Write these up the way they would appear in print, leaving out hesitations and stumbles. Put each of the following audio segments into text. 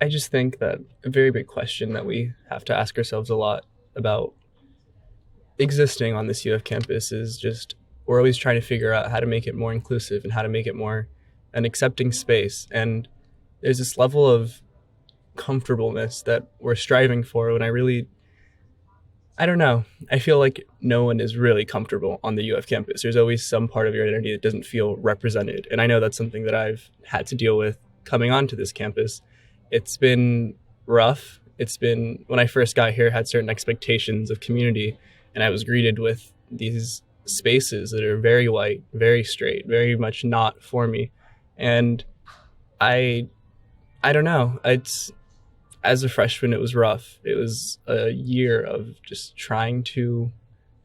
I just think that a very big question that we have to ask ourselves a lot about existing on this UF campus is just we're always trying to figure out how to make it more inclusive and how to make it more an accepting space. And there's this level of comfortableness that we're striving for when I don't know. I feel like no one is really comfortable on the UF campus. There's always some part of your identity that doesn't feel represented. And I know that's something that I've had to deal with coming onto this campus. It's been rough. It's been, when I first got here, I had certain expectations of community, and I was greeted with these spaces that are very white, very straight, very much not for me. And I I don't know. It's as a freshman, it was rough. It was a year of just trying to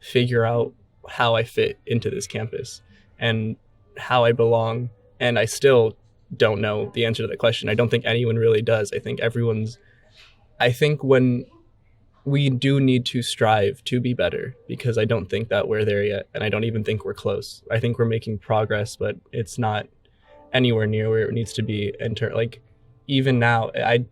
figure out how I fit into this campus and how I belong. And I still don't know the answer to that question. I don't think anyone really does. I think when we do need to strive to be better because I don't think that we're there yet. And I don't even think we're close. I think we're making progress, but it's not anywhere near where it needs to be. Like even now, I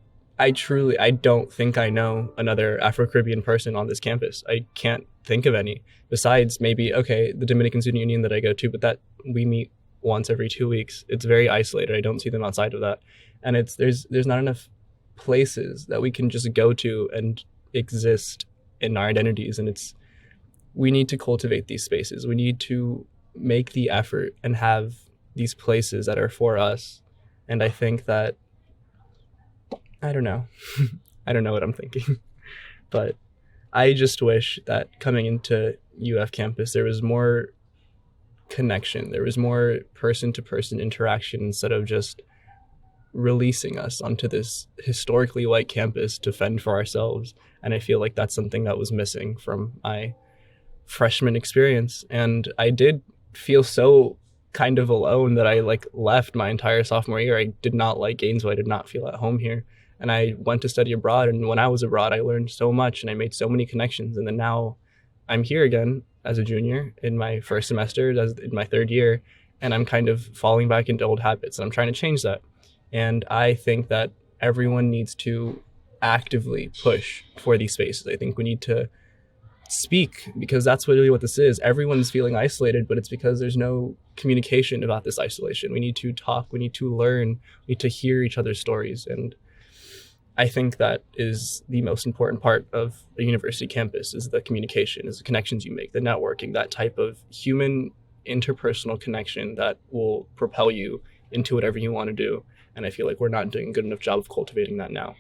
don't think I know another Afro-Caribbean person on this campus. I can't think of any besides maybe, okay, the Dominican Student Union that I go to, but that we meet once every 2 weeks. It's very isolated. I don't see them outside of that. And there's not enough places that we can just go to and exist in our identities. And we need to cultivate these spaces. We need to make the effort and have these places that are for us. And I think that I don't know. I don't know what I'm thinking. But I just wish that coming into UF campus, there was more connection. There was more person to person interaction instead of just releasing us onto this historically white campus to fend for ourselves. And I feel like that's something that was missing from my freshman experience. And I did feel so kind of alone that I like left my entire sophomore year. I did not like Gainesville. I did not feel at home here. And I went to study abroad. And when I was abroad, I learned so much and I made so many connections. And then now I'm here again as a junior in my first semester, in my third year, and I'm kind of falling back into old habits. And I'm trying to change that. And I think that everyone needs to actively push for these spaces. I think we need to speak because that's really what this is. Everyone's feeling isolated, but it's because there's no communication about this isolation. We need to talk, we need to learn, we need to hear each other's stories. And I think that is the most important part of a university campus is the communication, is the connections you make, the networking, that type of human interpersonal connection that will propel you into whatever you want to do. And I feel like we're not doing a good enough job of cultivating that now.